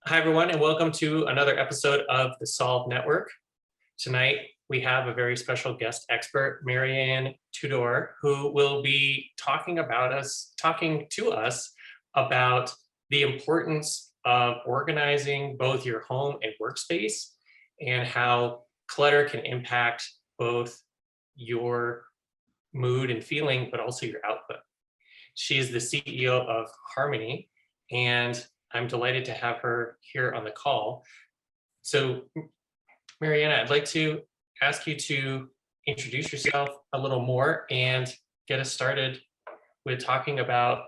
Hi, everyone, and welcome to another episode of the Solve Network. Tonight, we have a very special guest expert, Marianna Teudor, who will be talking to us about the importance of organizing both your home and workspace and how clutter can impact both your mood and feeling, but also your output. She is the CEO of Harmony, and I'm delighted to have her here on the call. So, Marianna, I'd like to ask you to introduce yourself a little more and get us started with talking about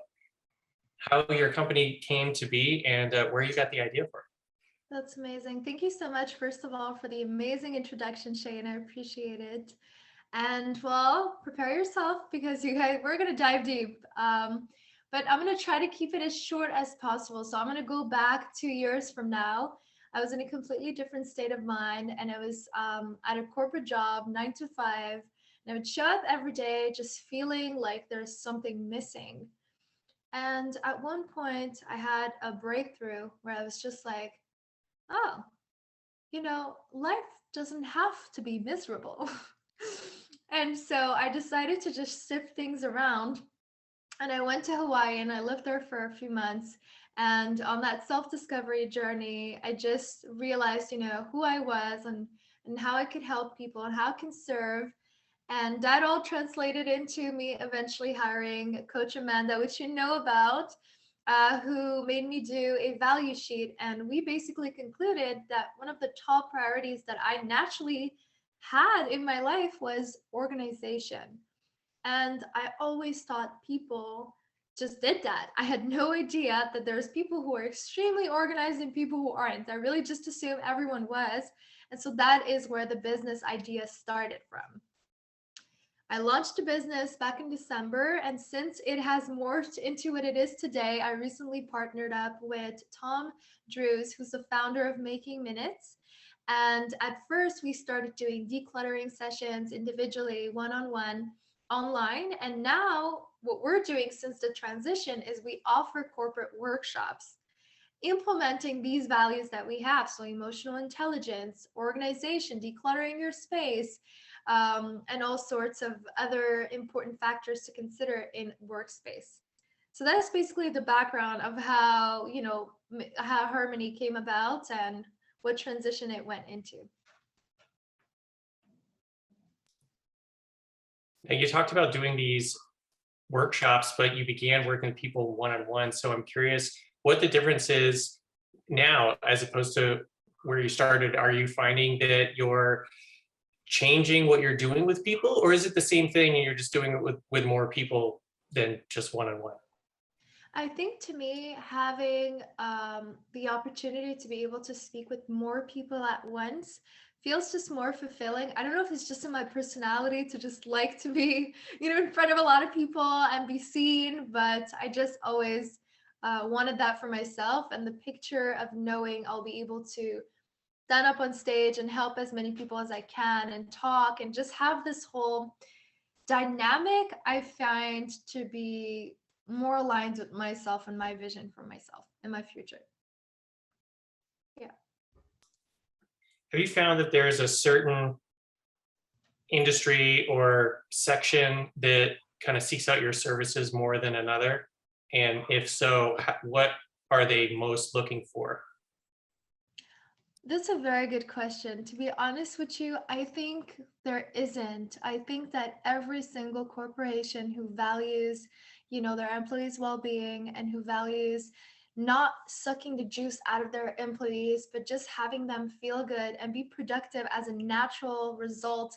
how your company came to be and where you got the idea for it. That's amazing. Thank you so much, first of all, for the amazing introduction, Shane. I appreciate it. And well, prepare yourself because we're going to dive deep. But I'm going to try to keep it as short as possible. So I'm going to go back 2 years from now. I was in a completely different state of mind, and I was at a corporate job, 9 to 5. And I would show up every day just feeling like there's something missing. And at one point, I had a breakthrough where I was just like, oh, life doesn't have to be miserable. And so I decided to just shift things around. And I went to Hawaii and I lived there for a few months. And on that self-discovery journey, I just realized, who I was and how I could help people and how I can serve. And that all translated into me eventually hiring Coach Amanda, which you know about, who made me do a value sheet. And we basically concluded that one of the top priorities that I naturally had in my life was organization. And I always thought people just did that. I had no idea that there's people who are extremely organized and people who aren't. I really just assumed everyone was. And so that is where the business idea started from. I launched a business back in December, and since it has morphed into what it is today, I recently partnered up with Tom Drews, who's the founder of Making Minutes. And at first, we started doing decluttering sessions individually, one on one, online. And now, what we're doing since the transition is we offer corporate workshops implementing these values that we have. So, emotional intelligence, organization, decluttering your space, and all sorts of other important factors to consider in workspace. So that's basically the background of how Harmony came about and what transition it went into. Now, you talked about doing these workshops, but you began working with people one-on-one. So I'm curious what the difference is now as opposed to where you started. Are you finding that you're changing what you're doing with people, or is it the same thing and you're just doing it with more people than just one-on-one? I think to me, having the opportunity to be able to speak with more people at once feels just more fulfilling. I don't know if it's just in my personality to just like to be, in front of a lot of people and be seen, but I just always wanted that for myself. And the picture of knowing I'll be able to stand up on stage and help as many people as I can and talk and just have this whole dynamic, I find to be more aligned with myself and my vision for myself and my future. Yeah. Have you found that there's a certain industry or section that kind of seeks out your services more than another? And if so, what are they most looking for? That's a very good question. To be honest with you, I think there isn't. I think that every single corporation who values, their employees' well-being and who values not sucking the juice out of their employees, but just having them feel good and be productive as a natural result,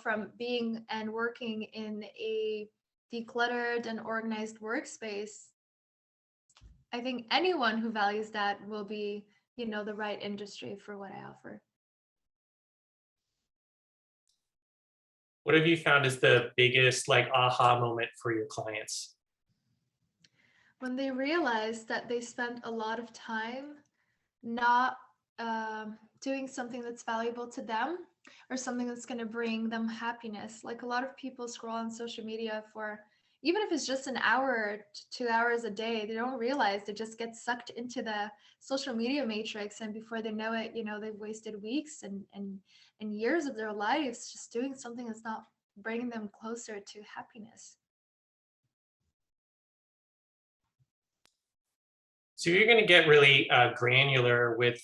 from being and working in a decluttered and organized workspace. I think anyone who values that will be, the right industry for what I offer. What have you found is the biggest aha moment for your clients? When they realize that they spent a lot of time not doing something that's valuable to them or something that's going to bring them happiness. Like a lot of people scroll on social media for, even if it's just an hour to 2 hours a day, they don't realize they just get sucked into the social media matrix. And before they know it, they've wasted weeks and years of their lives just doing something that's not bringing them closer to happiness. So you're going to get really granular with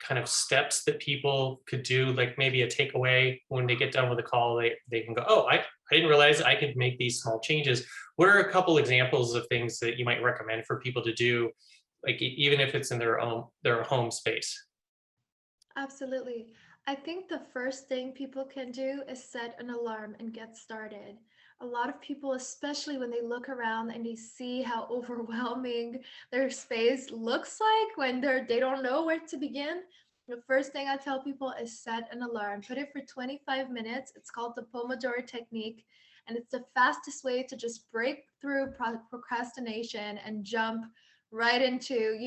kind of steps that people could do, like maybe a takeaway when they get done with a call, they can go, oh, I didn't realize I could make these small changes. What are a couple examples of things that you might recommend for people to do, like even if it's in their home space? Absolutely. I think the first thing people can do is set an alarm and get started. A lot of people, especially when they look around and they see how overwhelming their space looks like when they don't know where to begin, the first thing I tell people is set an alarm. Put it for 25 minutes. It's called the Pomodoro Technique, and it's the fastest way to just break through procrastination and jump right into,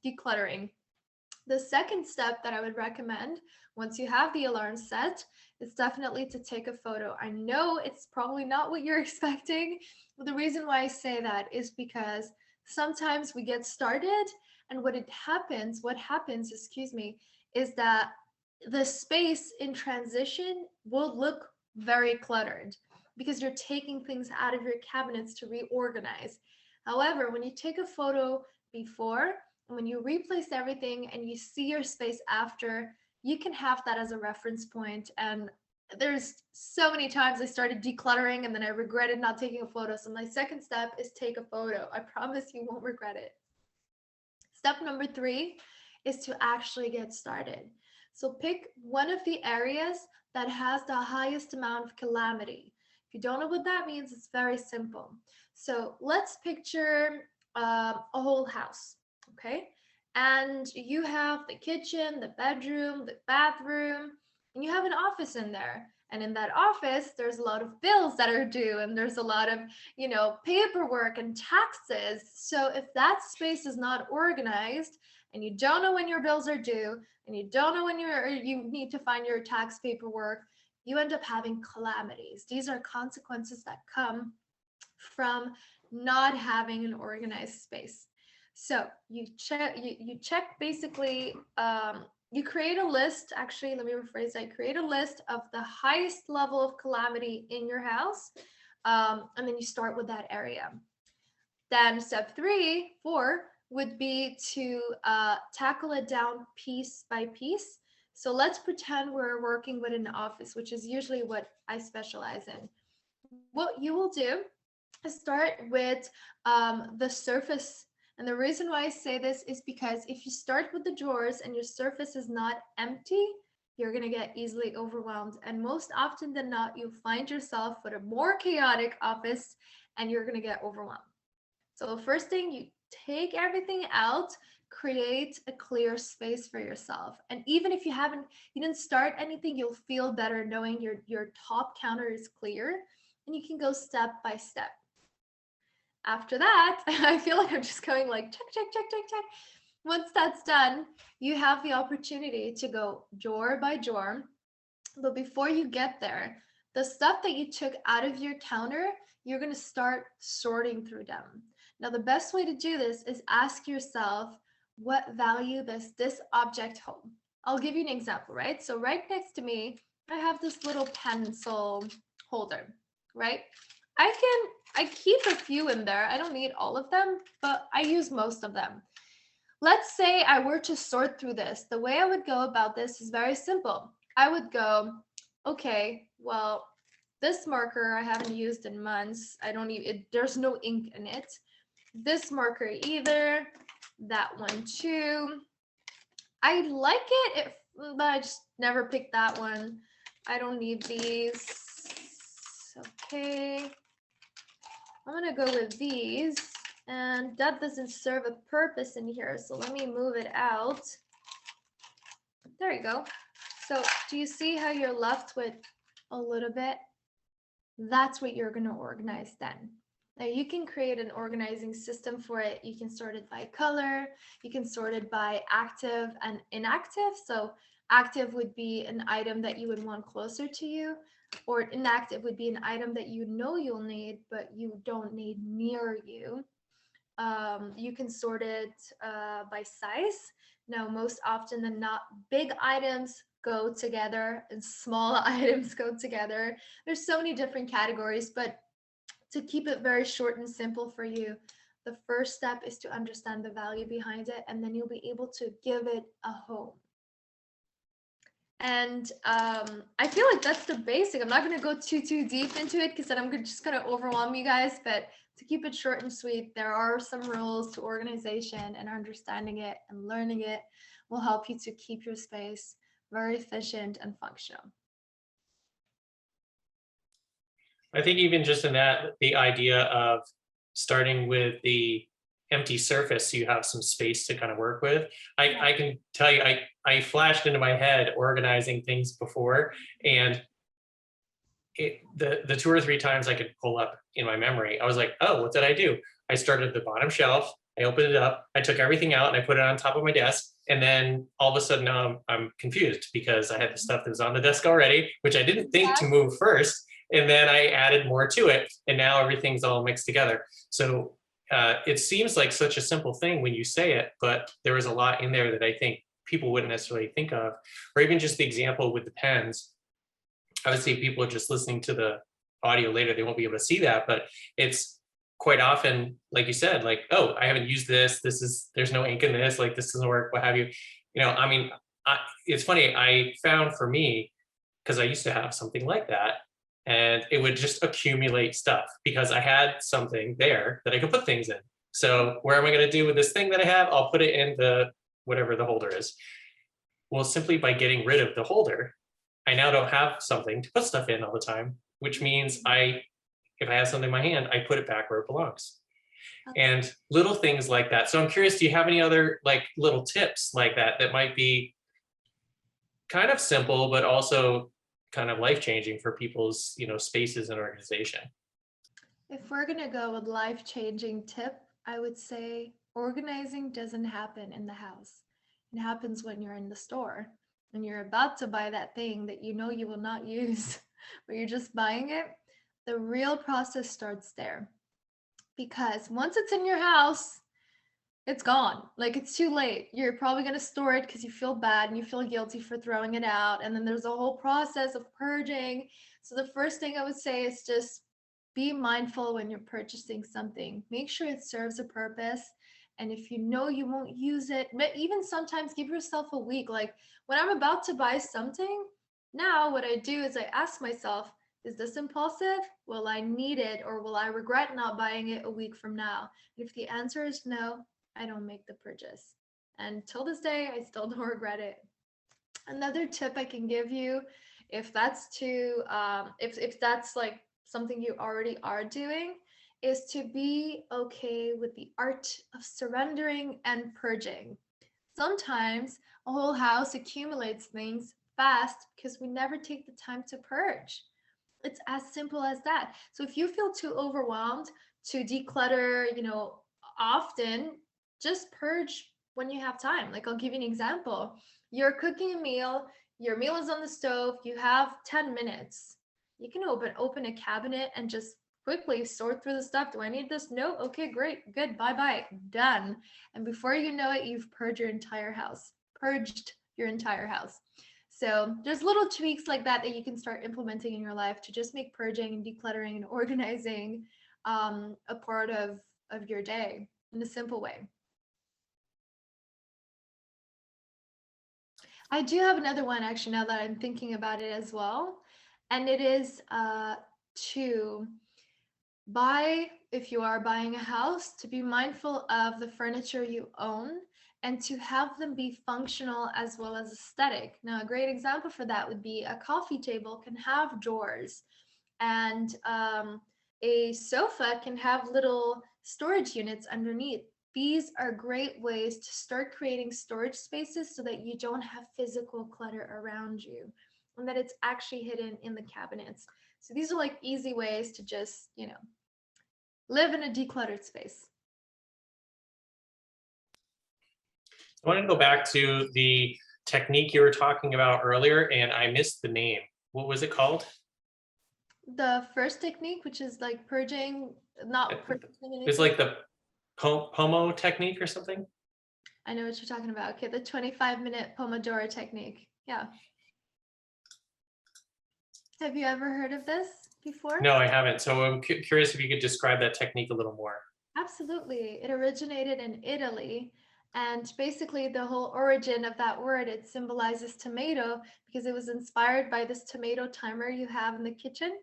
decluttering. The second step that I would recommend once you have the alarm set is definitely to take a photo. I know it's probably not what you're expecting, but the reason why I say that is because sometimes we get started and what happens, is that the space in transition will look very cluttered because you're taking things out of your cabinets to reorganize. However, when you take a photo before, when you replace everything and you see your space after, you can have that as a reference point. And there's so many times I started decluttering and then I regretted not taking a photo. So my second step is take a photo. I promise you won't regret it. Step number 3 is to actually get started. So pick one of the areas that has the highest amount of calamity. If you don't know what that means, it's very simple. So let's picture a whole house. Okay, and you have the kitchen, the bedroom, the bathroom, and you have an office in there. And in that office, there's a lot of bills that are due, and there's a lot of, paperwork and taxes. So if that space is not organized, and you don't know when your bills are due, and you don't know when you need to find your tax paperwork, you end up having calamities. These are consequences that come from not having an organized space. So you check basically, you create a list. Actually, let me rephrase that. Create a list of the highest level of calamity in your house. And then you start with that area. Then step 4 would be to tackle it down piece by piece. So let's pretend we're working with an office, which is usually what I specialize in. What you will do is start with the surface. And the reason why I say this is because if you start with the drawers and your surface is not empty, you're going to get easily overwhelmed. And most often than not, you'll find yourself with a more chaotic office and you're going to get overwhelmed. So the first thing, you take everything out, create a clear space for yourself. And even if you didn't start anything, you'll feel better knowing your top counter is clear and you can go step by step. After that, I feel like I'm just going like check, check, check, check, check. Once that's done, you have the opportunity to go drawer by drawer. But before you get there, the stuff that you took out of your counter, you're going to start sorting through them. Now, the best way to do this is ask yourself, what value does this object hold? I'll give you an example, right? So right next to me, I have this little pencil holder, right? I keep a few in there. I don't need all of them, but I use most of them. Let's say I were to sort through this. The way I would go about this is very simple. I would go, okay, well, this marker I haven't used in months. There's no ink in it. This marker either, that one too. I like it, but I just never picked that one. I don't need these. Okay. I'm gonna go with these, and that doesn't serve a purpose in here, so let me move it out. There you go. So do you see how you're left with a little bit? That's what you're gonna organize then. Now you can create an organizing system for it. You can sort it by color. You can sort it by active and inactive. So Active would be an item that you would want closer to you, or inactive would be an item that you know you'll need, but you don't need near you. You can sort it by size. Now, most often than not, big items go together and small items go together. There's so many different categories, but to keep it very short and simple for you, the first step is to understand the value behind it, and then you'll be able to give it a home. And I feel like that's the basic. I'm not going to go too deep into it because then I'm just going to overwhelm you guys. But to keep it short and sweet, there are some rules to organization, and understanding it and learning it will help you to keep your space very efficient and functional. I think even just in that, the idea of starting with the empty surface so you have some space to kind of work with. I can tell you, I flashed into my head organizing things before, and the 2 or 3 times I could pull up in my memory, I was like, oh, what did I do? I started at the bottom shelf, I opened it up, I took everything out and I put it on top of my desk. And then all of a sudden now I'm confused because I had the stuff that was on the desk already, which I didn't think to move first. And then I added more to it, and now everything's all mixed together. So it seems like such a simple thing when you say it, but there was a lot in there that I think people wouldn't necessarily think of. Or even just the example with the pens. Obviously, people are just listening to the audio later, they won't be able to see that, but it's quite often, like you said, like, oh, I haven't used this. There's no ink in this, like this doesn't work, what have you. I mean, it's funny, I found for me, because I used to have something like that, and it would just accumulate stuff because I had something there that I could put things in. So where am I going to do with this thing that I have? I'll put it in the whatever the holder is. Well, simply by getting rid of the holder, I now don't have something to put stuff in all the time, which means if I have something in my hand, I put it back where it belongs. And little things like that. So I'm curious, do you have any other like little tips like that that might be kind of simple, but also kind of life-changing for people's, spaces and organization? If we're going to go with life-changing tip, I would say organizing doesn't happen in the house. It happens when you're in the store and you're about to buy that thing that you know you will not use, but you're just buying it. The real process starts there, because once it's in your house, it's gone. Like, it's too late. You're probably going to store it because you feel bad and you feel guilty for throwing it out. And then there's a whole process of purging. So the first thing I would say is just be mindful when you're purchasing something. Make sure it serves a purpose. And if you know you won't use it, but even sometimes give yourself a week. Like, when I'm about to buy something, now what I do is I ask myself, is this impulsive? Will I need it, or will I regret not buying it a week from now? If the answer is no, I don't make the purchase. And till this day, I still don't regret it. Another tip I can give you, if that's if that's like something you already are doing, is to be okay with the art of surrendering and purging. Sometimes a whole house accumulates things fast because we never take the time to purge. It's as simple as that. So if you feel too overwhelmed to declutter, often, just purge when you have time. Like, I'll give you an example. You're cooking a meal, your meal is on the stove, you have 10 minutes. You can open a cabinet and just quickly sort through the stuff. Do I need this? No. Okay, great. Good. Bye-bye. Done. And before you know it, you've purged your entire house. So there's little tweaks like that you can start implementing in your life to just make purging and decluttering and organizing a part of your day in a simple way. I do have another one, actually, now that I'm thinking about it as well. And it is to buy, if you are buying a house, to be mindful of the furniture you own and to have them be functional as well as aesthetic. Now, a great example for that would be a coffee table can have drawers, and a sofa can have little storage units underneath. These are great ways to start creating storage spaces so that you don't have physical clutter around you and that it's actually hidden in the cabinets. So these are like easy ways to just, live in a decluttered space. I want to go back to the technique you were talking about earlier, and I missed the name. What was it called? The first technique, which is like purging, not purging It's anything. like the Pomo technique or something. I know what you're talking about. Okay, the 25-minute Pomodoro Technique. Yeah. Have you ever heard of this before? No, I haven't. So I'm curious if you could describe that technique a little more. Absolutely. It originated in Italy. And basically, the whole origin of that word, it symbolizes tomato because it was inspired by this tomato timer you have in the kitchen.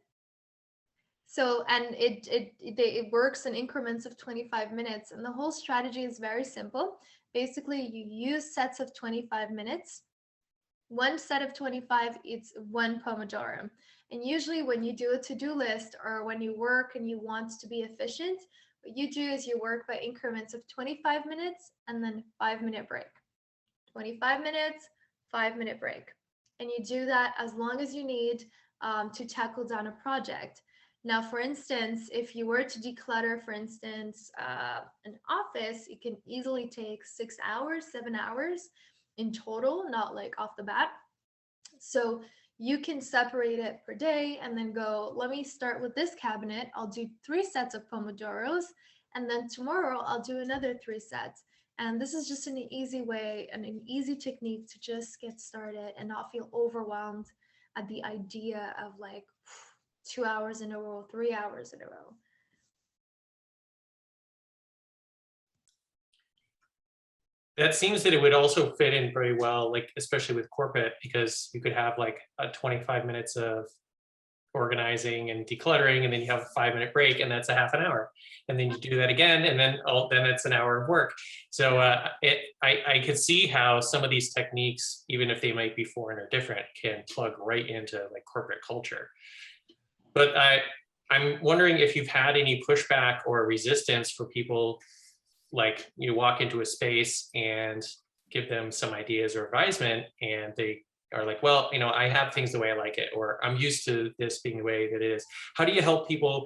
So, and it works in increments of 25 minutes. And the whole strategy is very simple. Basically, you use sets of 25 minutes. One set of 25, it's one Pomodoro. And usually when you do a to-do list or when you work and you want to be efficient, what you do is you work by increments of 25 minutes and then 5-minute break. 25 minutes, 5-minute break. And you do that as long as you need to tackle down a project. Now, for instance, if you were to declutter, for instance, an office, it can easily take 6 hours, 7 hours in total, not like off the bat. So you can separate it per day and then go, let me start with this cabinet. I'll do 3 sets of Pomodoros. And then tomorrow I'll do another 3 sets. And this is just an easy way and an easy technique to just get started and not feel overwhelmed at the idea of like 2 hours in a row, 3 hours in a row. That seems that it would also fit in very well, like especially with corporate, because you could have like a 25 minutes of organizing and decluttering, and then you have a 5-minute break, and that's a half an hour, and then you do that again, and then it's an hour of work. So I could see how some of these techniques, even if they might be foreign or different, can plug right into like corporate culture. But I'm wondering if you've had any pushback or resistance for people, like you walk into a space and give them some ideas or advisement, and they are like, well, I have things the way I like it, or I'm used to this being the way that it is. How do you help people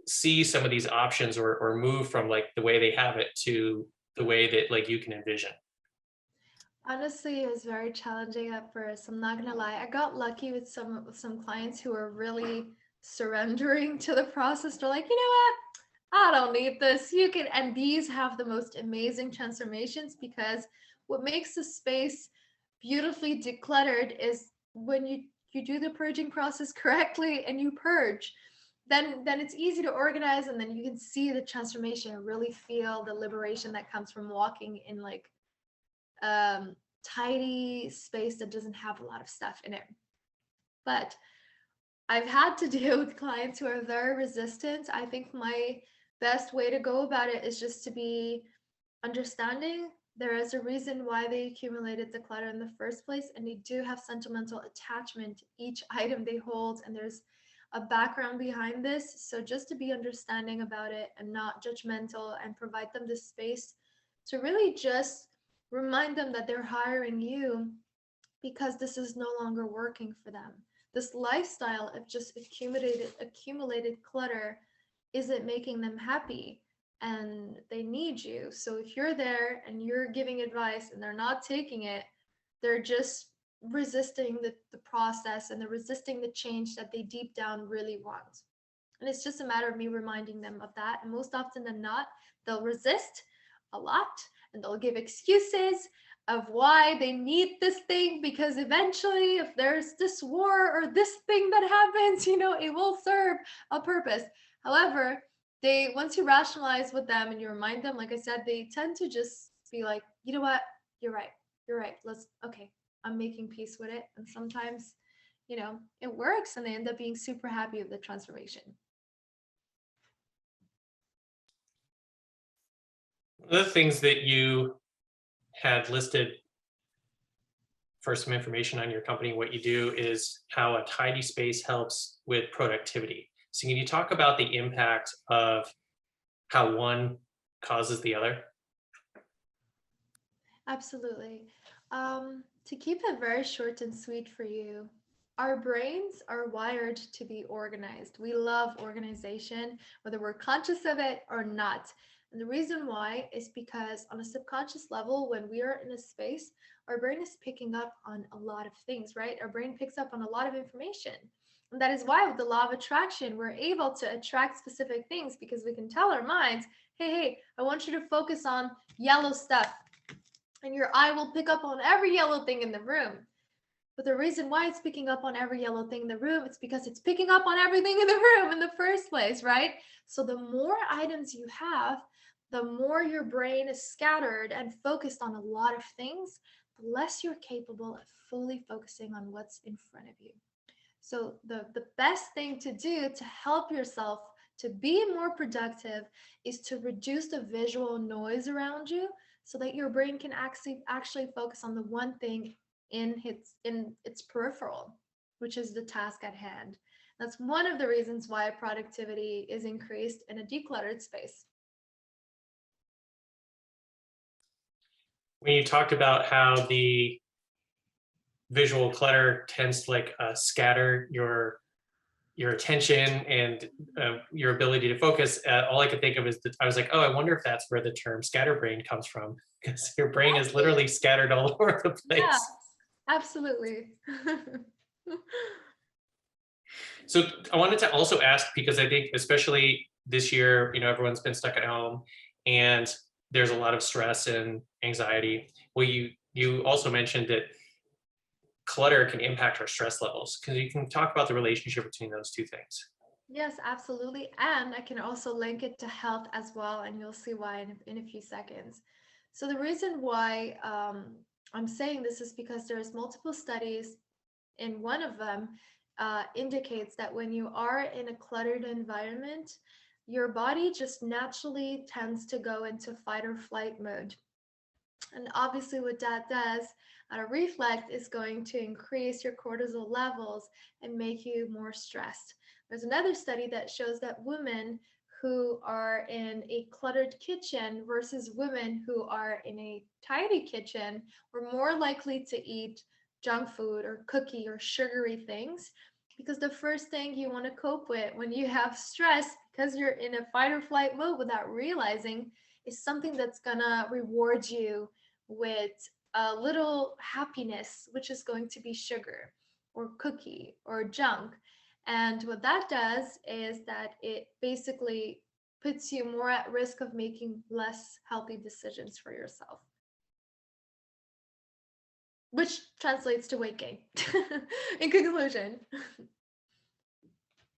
see some of these options or move from like the way they have it to the way that like you can envision? Honestly, it was very challenging at first. I'm not gonna lie. I got lucky with some clients who were really surrendering to the process. They're like, you know what? I don't need this. You can, and these have the most amazing transformations because what makes the space beautifully decluttered is when you do the purging process correctly and you purge, then it's easy to organize, and then you can see the transformation and really feel the liberation that comes from walking in like tidy space that doesn't have a lot of stuff in it. But I've had to deal with clients who are very resistant. I think my best way to go about it is just to be understanding. There is a reason why they accumulated the clutter in the first place, and they do have sentimental attachment to each item they hold, and there's a background behind this. So just to be understanding about it and not judgmental, and provide them the space to really just remind them that they're hiring you because this is no longer working for them. This lifestyle of just accumulated clutter isn't making them happy, and they need you. So if you're there and you're giving advice and they're not taking it, they're just resisting the process, and they're resisting the change that they deep down really want. And it's just a matter of me reminding them of that. And most often than not, they'll resist a lot and they'll give excuses of why they need this thing, because eventually if there's this war or this thing that happens, it will serve a purpose. However, they, once you rationalize with them and you remind them, like I said, they tend to just be like, you know what, you're right, okay, I'm making peace with it. And sometimes it works, and they end up being super happy with the transformation. One of the things that you had listed for some information on your company, what you do, is how a tidy space helps with productivity. So can you talk about the impact of how one causes the other? Absolutely. To keep it very short and sweet for you, our brains are wired to be organized. We love organization, whether we're conscious of it or not. And the reason why is because on a subconscious level, when we are in a space, our brain is picking up on a lot of things, right? Our brain picks up on a lot of information. And that is why with the law of attraction, we're able to attract specific things because we can tell our minds, hey, I want you to focus on yellow stuff. And your eye will pick up on every yellow thing in the room. But the reason why it's picking up on every yellow thing in the room, it's because it's picking up on everything in the room in the first place, right? So the more items you have, the more your brain is scattered and focused on a lot of things, the less you're capable of fully focusing on what's in front of you. So the best thing to do to help yourself to be more productive is to reduce the visual noise around you so that your brain can actually focus on the one thing in its peripheral, which is the task at hand. That's one of the reasons why productivity is increased in a decluttered space. When you talked about how the visual clutter tends to like scatter your attention and your ability to focus, all I could think of is that I was like, oh, I wonder if that's where the term scatterbrain comes from, because your brain is literally scattered all over the place. Yeah, absolutely. So I wanted to also ask, because I think especially this year, everyone's been stuck at home and there's a lot of stress and anxiety. Well, you also mentioned that clutter can impact our stress levels. Because you can talk about the relationship between those two things. Yes, absolutely. And I can also link it to health as well, and you'll see why in a few seconds. So the reason why I'm saying this is because there's multiple studies, and one of them indicates that when you are in a cluttered environment, your body just naturally tends to go into fight or flight mode. And obviously what that does at a reflex is going to increase your cortisol levels and make you more stressed. There's another study that shows that women who are in a cluttered kitchen versus women who are in a tidy kitchen were more likely to eat junk food or cookie or sugary things, because the first thing you want to cope with when you have stress, because you're in a fight or flight mode without realizing, is something that's gonna reward you with a little happiness, which is going to be sugar or cookie or junk. And what that does is that it basically puts you more at risk of making less healthy decisions for yourself, which translates to weight gain in conclusion.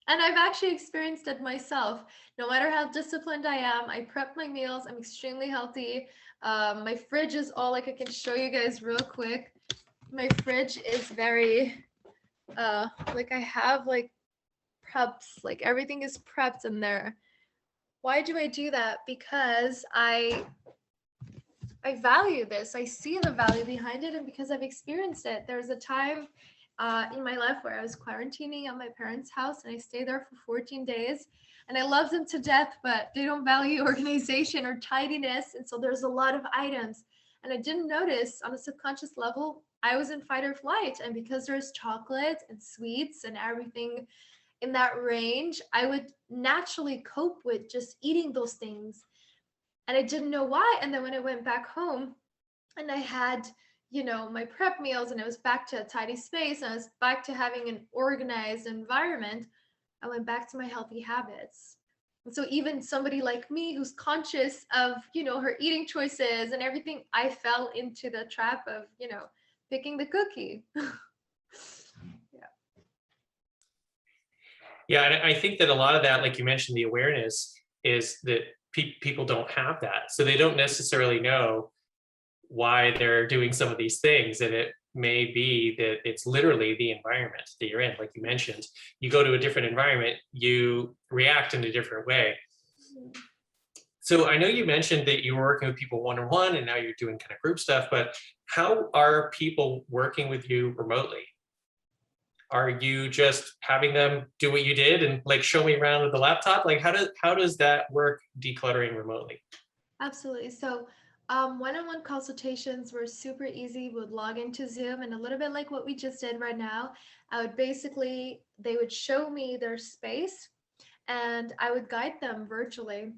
And I've actually experienced it myself. No matter how disciplined I am, I prep my meals, I'm extremely healthy. My fridge is all, like, I can show you guys real quick. My fridge is very, like, I have like preps, like everything is prepped in there. Why do I do that? Because I value this. I see the value behind it, and because I've experienced it. There was a time in my life where I was quarantining at my parents' house, and I stayed there for 14 days. And I love them to death, but they don't value organization or tidiness. And so there's a lot of items. And I didn't notice on a subconscious level, I was in fight or flight. And because there's chocolate and sweets and everything in that range, I would naturally cope with just eating those things. And I didn't know why. And then when I went back home and I had, my prep meals, and I was back to a tidy space, and I was back to having an organized environment, I went back to my healthy habits. And so even somebody like me who's conscious of, her eating choices and everything, I fell into the trap of, picking the cookie. Yeah, and I think that a lot of that, like you mentioned, the awareness is that people don't have that. So they don't necessarily know why they're doing some of these things. And it may be that it's literally the environment that you're in. Like you mentioned, you go to a different environment, you react in a different way. So I know you mentioned that you were working with people one-on-one, and now you're doing kind of group stuff, but how are people working with you remotely? Are you just having them do what you did and like show me around with the laptop? Like how does that work, decluttering remotely? Absolutely. So one-on-one consultations were super easy. Would log into Zoom, and a little bit like what we just did right now, they would show me their space and I would guide them virtually.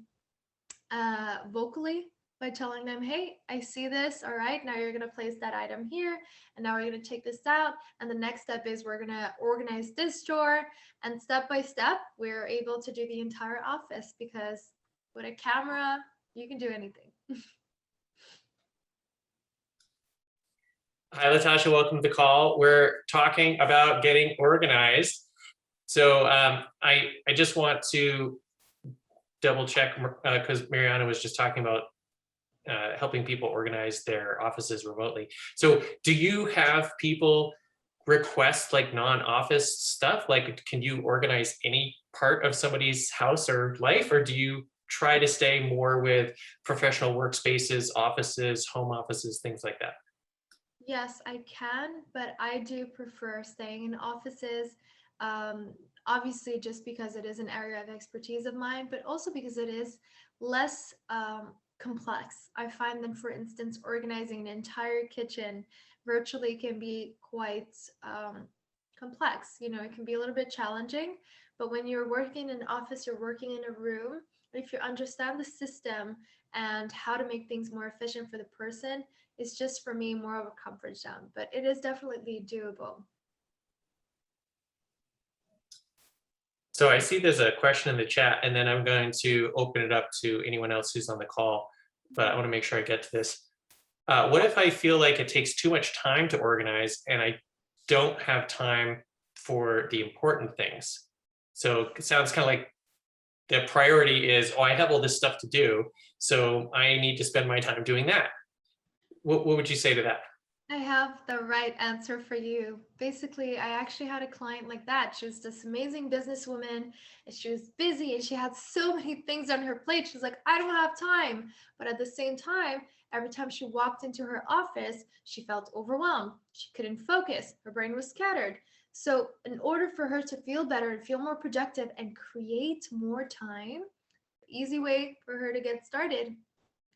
vocally by telling them, hey, I see this. All right, now you're going to place that item here. And now we're going to take this out. And the next step is we're going to organize this drawer. And step by step, we're able to do the entire office because with a camera, you can do anything. Hi, Latasha. Welcome to the call. We're talking about getting organized. So I just want to double check because Marianna was just talking about helping people organize their offices remotely. So do you have people request like non-office stuff? Like, can you organize any part of somebody's house or life, or do you try to stay more with professional workspaces, offices, home offices, things like that? Yes, I can, but I do prefer staying in offices. Obviously, just because it is an area of expertise of mine, but also because it is less complex. I find that, for instance, organizing an entire kitchen virtually can be quite complex. You know, it can be a little bit challenging, but when you're working in an office, you're working in a room. If you understand the system and how to make things more efficient for the person, it's just for me more of a comfort zone, but it is definitely doable. So I see there's a question in the chat, and then I'm going to open it up to anyone else who's on the call, but I want to make sure I get to this. What if I feel like it takes too much time to organize and I don't have time for the important things? So it sounds kind of like the priority is, oh, I have all this stuff to do, so I need to spend my time doing that. What would you say to that? I have the right answer for you. Basically, I actually had a client like that. She was this amazing businesswoman and she was busy and she had so many things on her plate. She's like, I don't have time. But at the same time, every time she walked into her office, she felt overwhelmed. She couldn't focus. Her brain was scattered. So, in order for her to feel better and feel more productive and create more time, the easy way for her to get started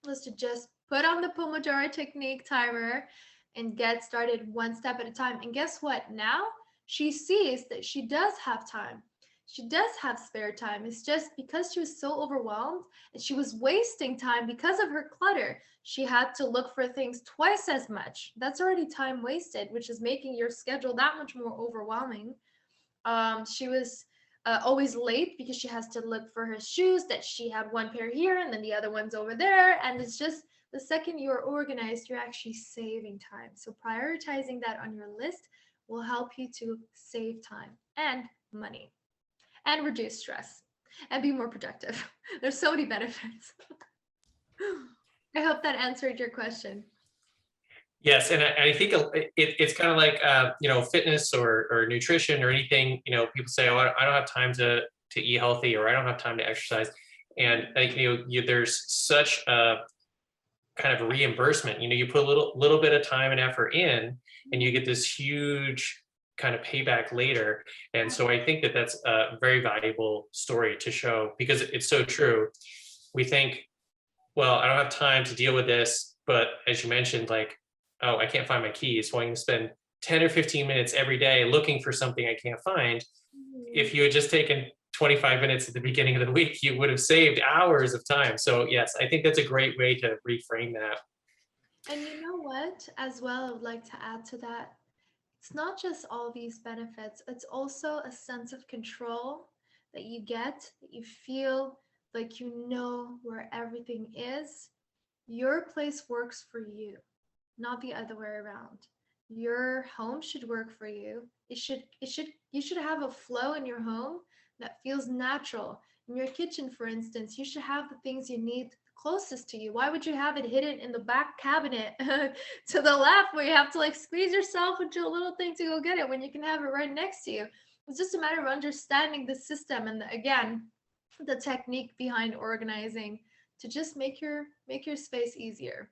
was to just put on the Pomodoro Technique timer and get started one step at a time. And guess what? Now she sees that she does have time. She does have spare time. It's just because she was so overwhelmed and she was wasting time because of her clutter. She had to look for things twice as much. That's already time wasted, which is making your schedule that much more overwhelming. She was always late because she has to look for her shoes that she had one pair here and then the other one's over there. And it's just the second you're organized, you're actually saving time. So prioritizing that on your list will help you to save time and money and reduce stress and be more productive. There's so many benefits. I hope that answered your question. Yes, and I think it's kind of like fitness or nutrition or anything. People say, "Oh, I don't have time to eat healthy," or "I don't have time to exercise," and like there's such a kind of reimbursement. You put a little bit of time and effort in, and you get this huge kind of payback later. And so I think that that's a very valuable story to show because it's so true. We think, well, I don't have time to deal with this, but as you mentioned, like, oh, I can't find my keys, so I'm going to spend 10 or 15 minutes every day looking for something I can't find. If you had just taken 25 minutes at the beginning of the week, you would have saved hours of time. So yes, I think that's a great way to reframe that. And you know what, as well, I would like to add to that. It's not just all these benefits, it's also a sense of control that you get, that you feel like you know where everything is. Your place works for you, not the other way around. Your home should work for you. You should have a flow in your home that feels natural. In your kitchen, for instance, you should have the things you need closest to you. Why would you have it hidden in the back cabinet to the left where you have to like squeeze yourself into a little thing to go get it when you can have it right next to you? It's just a matter of understanding the system and again, the technique behind organizing to just make your space easier.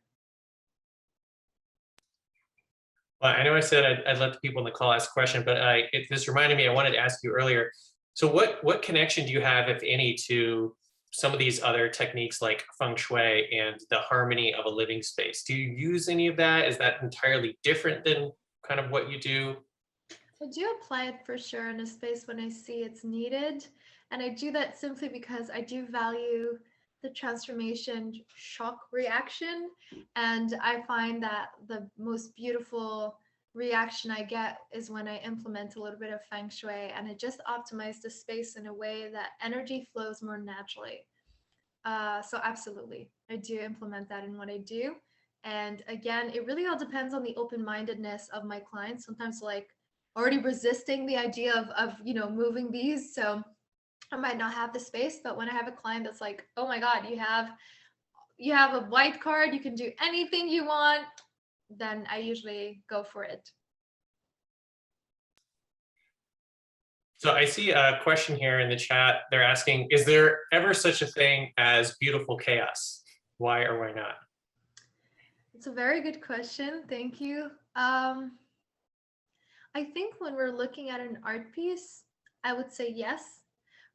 Well, I know I said I'd let the people on the call ask a question, but this reminded me, I wanted to ask you earlier. So what connection do you have, if any, to some of these other techniques like feng shui and the harmony of a living space? Do you use any of that? Is that entirely different than kind of what you do? I do apply it for sure in a space when I see it's needed. And I do that simply because I do value the transformation shock reaction. And I find that the most beautiful reaction I get is when I implement a little bit of feng shui and it just optimizes the space in a way that energy flows more naturally. So absolutely, I do implement that in what I do. And again, it really all depends on the open-mindedness of my clients. Sometimes like already resisting the idea of moving these. So I might not have the space, but when I have a client that's like, oh my God, you have a white card, you can do anything you want, then I usually go for it. So I see a question here in the chat. They're asking, is there ever such a thing as beautiful chaos? Why or why not? It's a very good question. Thank you. I think when we're looking at an art piece, I would say yes.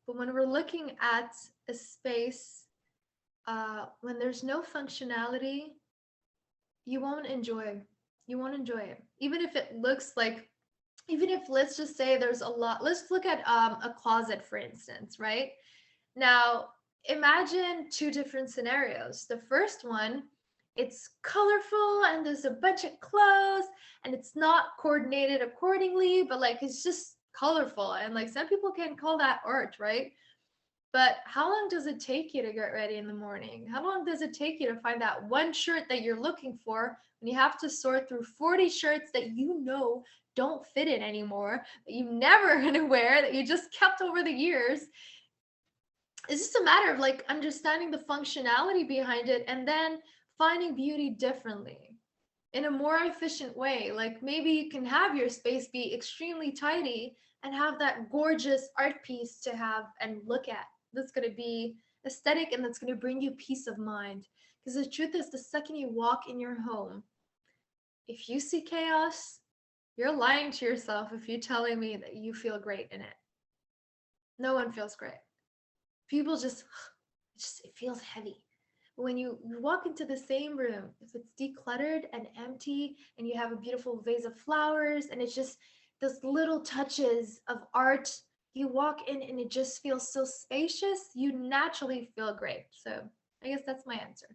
But when we're looking at a space, when there's no functionality, you won't enjoy. You won't enjoy it. Even if it looks like, even if let's just say there's a lot. Let's look at a closet, for instance, right? Now, imagine two different scenarios. The first one, it's colorful and there's a bunch of clothes and it's not coordinated accordingly, but like it's just colorful. And like some people can call that art, right? But how long does it take you to get ready in the morning? How long does it take you to find that one shirt that you're looking for when you have to sort through 40 shirts that you know don't fit it anymore, that you never gonna wear, that you just kept over the years? It's just a matter of like understanding the functionality behind it and then finding beauty differently in a more efficient way. Like maybe you can have your space be extremely tidy and have that gorgeous art piece to have and look at. That's going to be aesthetic and that's going to bring you peace of mind. Because the truth is, the second you walk in your home, if you see chaos, you're lying to yourself if you're telling me that you feel great in it. No one feels great. People just it feels heavy. When you walk into the same room, if it's decluttered and empty and you have a beautiful vase of flowers and it's just those little touches of art, you walk in and it just feels so spacious, you naturally feel great. So I guess that's my answer.